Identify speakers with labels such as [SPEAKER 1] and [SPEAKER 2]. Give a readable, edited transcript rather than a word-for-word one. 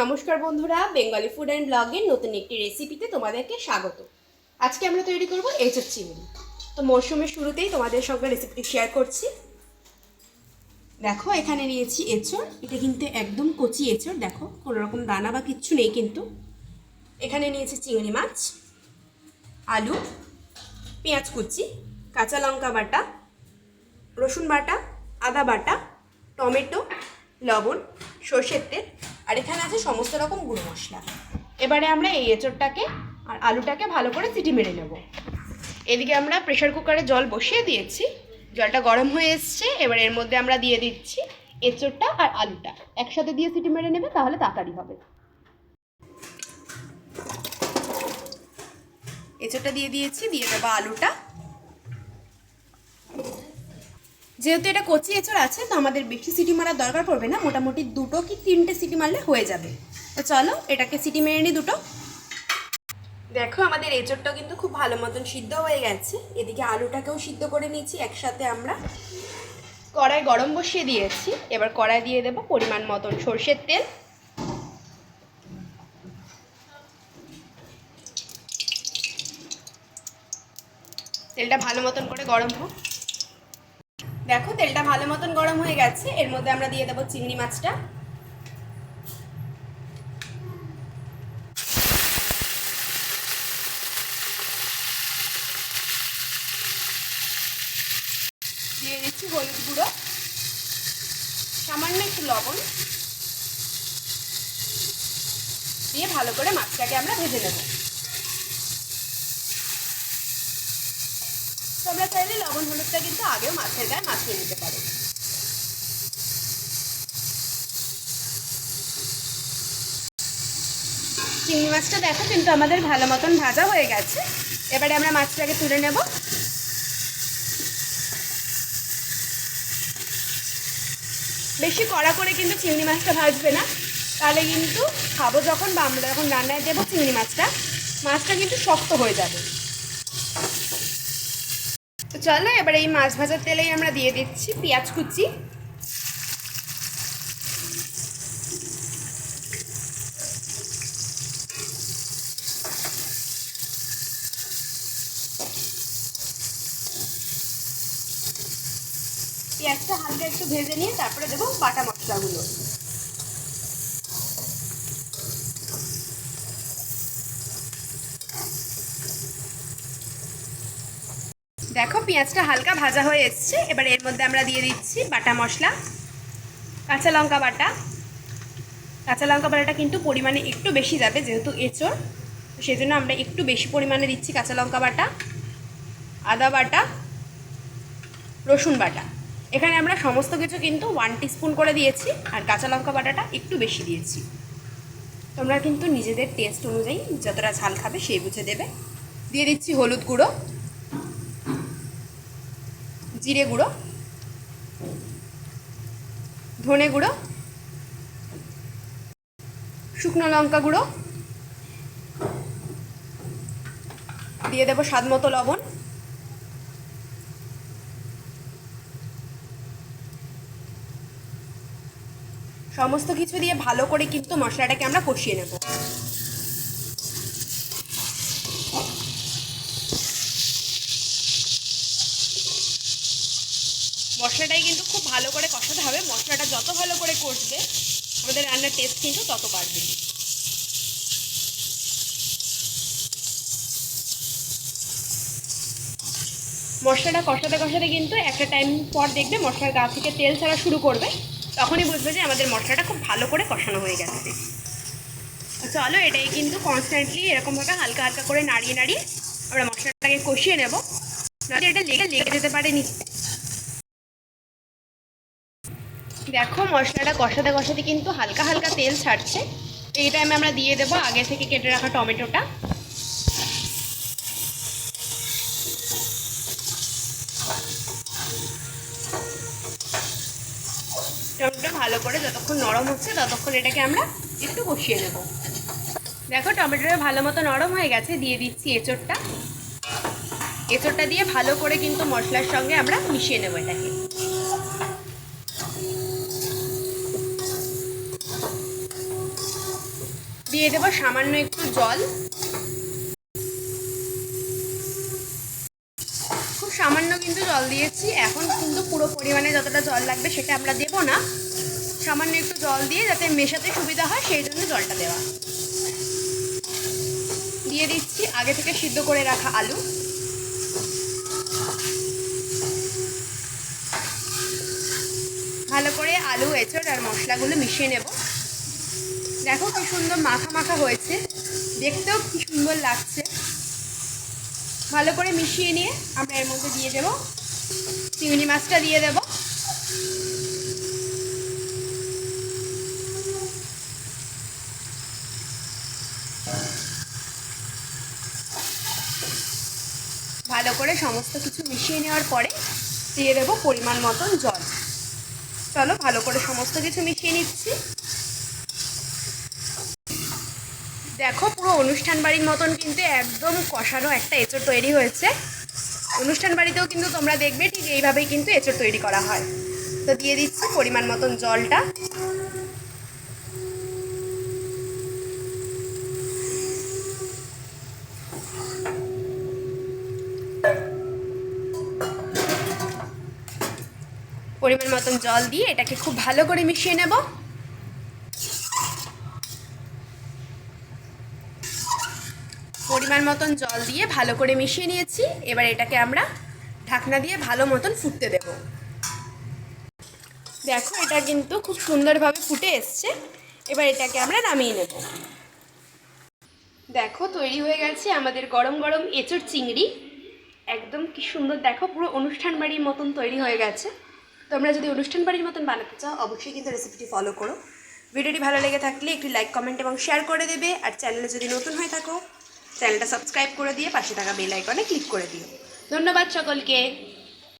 [SPEAKER 1] নমস্কার বন্ধুরা, Bengali food and ব্লগের নতুন একটি রেসিপিতে তোমাদেরকে স্বাগত। আজকে আমরা তৈরি করব এঁচোড় চিংড়ি। তো মরশুমের শুরুতেই তোমাদের সঙ্গে রেসিপিটি শেয়ার করছি। দেখো, এখানে নিয়েছি এঁচোড়। এটা কিন্তু একদম কচি এঁচোড়, দেখো কোনো রকম দানা বা কিচ্ছু নেই কিন্তু। এখানে নিয়েছি চিংড়ি মাছ, আলু, পেঁয়াজ কুচি, কাঁচা লঙ্কা বাটা, রসুন বাটা, আদা বাটা, টমেটো, লবণ, সর্ষের তেল, আর এখানে আছে সমস্ত রকম গুঁড়ো মশলা। এবারে আমরা এই এঁচোড়টাকে আর আলুটাকে ভালো করে সিটি মেরে নেব। এদিকে আমরা প্রেশার কুকারে জল বসিয়ে দিয়েছি, জলটা গরম হয়ে এসছে। এবার এর মধ্যে আমরা দিয়ে দিচ্ছি এঁচোড়টা আর আলুটা একসাথে দিয়ে সিটি মেরে নেবে, তাহলে তাড়াতাড়ি হবে। এঁচোড়টা দিয়ে দিয়েছি, দিয়ে দেবো আলুটা। যেহেতু এটা কচি এঁচোড় আছে, তো আমাদের বেশি সিটি মারার দরকার পড়বে না, মোটামুটি 2 কি 3টে সিটি মারলে হয়ে যাবে। তো চলো এটাকে সিটি মেরে নিই 2টো। দেখো, আমাদের এঁচোড়টাও কিন্তু খুব ভালো মতন সিদ্ধ হয়ে গেছে। এদিকে আলুটাকেও সিদ্ধ করে নিয়েছি একসাথে। আমরা কড়াই গরম বসিয়ে দিয়েছি। এবার কড়াই দিয়ে দেবো পরিমাণ মতন সর্ষের তেল। তেলটা ভালো মতন করে গরম হোক। দেখো, তেলটা ভালো মতন গরম হয়ে গেছে। এর মধ্যে আমরা দিয়ে দেবো চিংড়ি মাছটা। দিয়ে দিচ্ছি হলুদ গুঁড়ো, সামান্য একটু লবণ দিয়ে ভালো করে মাছটাকে আমরা ভেজে নেব। তোমরা চাইলে লবণ হলুদটা কিন্তু আগেও মাছের গায়ে মাখিয়ে নিতে পারো। চিংড়ি মাছটা দেখো কিন্তু আমাদের ভালো মতন ভাজা হয়ে গেছে। এবারে আমরা মাছটাকে তুলে নেব। বেশি কড়া করে কিন্তু চিংড়ি মাছটা ভাজবে না, তাহলে কিন্তু খাবো যখন বা আমরা যখন রান্নায় দেবো চিংড়ি মাছটা কিন্তু শক্ত হয়ে যাবে। তো চলো এবারে এই মাছ ভাজার তেলেই আমরা দিয়ে দিচ্ছি পেঁয়াজ কুচি, পেঁয়াজটা হালকা একটু ভেজে নিয়ে তারপরে দেবো বাটা মশলাগুলো। দেখো, পেঁয়াজটা হালকা ভাজা হয়ে এসছে। এবার এর মধ্যে আমরা দিয়ে দিচ্ছি বাটা মশলা, কাঁচা লঙ্কা বাটা। কাঁচা লঙ্কা বাটাটা কিন্তু পরিমাণে একটু বেশি যাবে, যেহেতু এঁচোড়, সেই জন্য আমরা একটু বেশি পরিমাণে দিচ্ছি কাঁচা লঙ্কা বাটা, আদা বাটা, রসুন বাটা। এখানে আমরা সমস্ত কিছু কিন্তু 1 টিস্পুন করে দিয়েছি, আর কাঁচা লঙ্কা বাটাটা একটু বেশি দিয়েছি। তোমরা কিন্তু নিজেদের টেস্ট অনুযায়ী যতটা ঝাল খাবে সেই বুঝে দেবে। দিয়ে দিচ্ছি হলুদ গুঁড়ো, জিরে গুঁড়ো, ধনে গুঁড়ো, শুকনো লঙ্কা গুঁড়ো, দিয়ে দেবো স্বাদ মতো লবণ। সমস্ত কিছু দিয়ে ভালো করে কিন্তু মশলাটাকে আমরা কষিয়ে নেব। মশলাটাই কিন্তু খুব ভালো করে কষাতে হবে। মশলাটা যত ভালো করে কষবে, আমাদের রান্নার টেস্ট কিন্তু তত বাড়বে। মশলাটা কষাতে কষাতে কিন্তু একটা টাইম পর দেখবে মশলার গা থেকে তেল ছাড়া শুরু করবে, তখনই বুঝবে যে আমাদের মশলাটা খুব ভালো করে কষানো হয়ে গেছে। চলো এটাই কিন্তু কনস্ট্যান্টলি এরকমভাবে হালকা হালকা করে নাড়িয়ে নাড়িয়ে আমরা মশলাটাকে কষিয়ে নেব, নাহলে এটা লেগে যেতে পারে নিচে। দেখো, মশলাটা কষাতে কষাতে কিন্তু হালকা হালকা তেল ছাড়ছে। এই টাইমে আমরা দিয়ে দেবো আগে থেকে কেটে রাখা টমেটোটা। টমেটোটা ভালো করে যতক্ষণ নরম হচ্ছে ততক্ষণ এটাকে আমরা একটু কষিয়ে নেব। দেখো, টমেটোটা ভালো মতো নরম হয়ে গেছে। দিয়ে দিচ্ছি এঁচোড়টা। এঁচোড়টা দিয়ে ভালো করে কিন্তু মশলার সঙ্গে আমরা মিশিয়ে নেব এটাকে। দিয়ে দেবো সামান্য একটু জল, খুব সামান্য কিন্তু জল দিয়েছি। এখন কিন্তু পুরো পরিমাণে যতটা জল লাগবে সেটা আমরা দেবো না, সামান্য একটু জল দিয়ে যাতে মেশাতে সুবিধা হয় সেই জন্য জলটা দেওয়া। দিয়ে দিচ্ছি আগে থেকে সিদ্ধ করে রাখা আলু। ভালো করে আলু, এঁচড় আর মশলাগুলো মিশিয়ে নেব। দেখো কি সুন্দর মাখা মাখা হয়েছে, দেখতেও কি সুন্দর লাগছে। ভালো করে মিশিয়ে নিয়ে আমরা এর মধ্যে দিয়ে দেব চিংড়ি মাছটা দিয়ে দেব। ভালো করে সমস্ত কিছু মিশিয়ে নেওয়ার পরে দিয়ে দেব পরিমাণ মতন জল। চলো ভালো করে সমস্ত কিছু মিশিয়ে নিচ্ছি। দেখো পুরো অনুষ্ঠান বাড়ির মতন কিন্তু একদম কষানো একটা এঁচড় তৈরি হয়েছে। অনুষ্ঠান বাড়িতেও কিন্তু তোমরা দেখবে ঠিক এইভাবেই কিন্তু এঁচড় তৈরি করা হয়। তো দিয়ে দিচ্ছি পরিমাণ মতন জলটা। পরিমাণ মতন জল দিয়ে এটাকে খুব ভালো করে মিশিয়ে নেব। পরিমাণ মতন জল দিয়ে ভালো করে মিশিয়ে নিয়েছি। এবার এটাকে আমরা ঢাকনা দিয়ে ভালো মতন ফুটতে দেব। দেখো এটা কিন্তু খুব সুন্দরভাবে ফুটে এসছে। এবার এটাকে আমরা নামিয়ে নেব। দেখো তৈরি হয়ে গেছে আমাদের গরম গরম এঁচড় চিংড়ি। একদম কি সুন্দর, দেখো পুরো অনুষ্ঠান বাড়ির মতন তৈরি হয়ে গেছে। তোমরা যদি অনুষ্ঠান বাড়ির মতন বানাতে চাও অবশ্যই কিন্তু রেসিপিটি ফলো করো। ভিডিওটি ভালো লেগে থাকলে একটু লাইক, কমেন্ট এবং শেয়ার করে দেবে। আর চ্যানেলে যদি নতুন হয়ে থাকো চ্যানেলটা সাবস্ক্রাইব করে দিয়ে পাশে থাকা বেল আইকনে ক্লিক করে দিও। ধন্যবাদ সকলকে।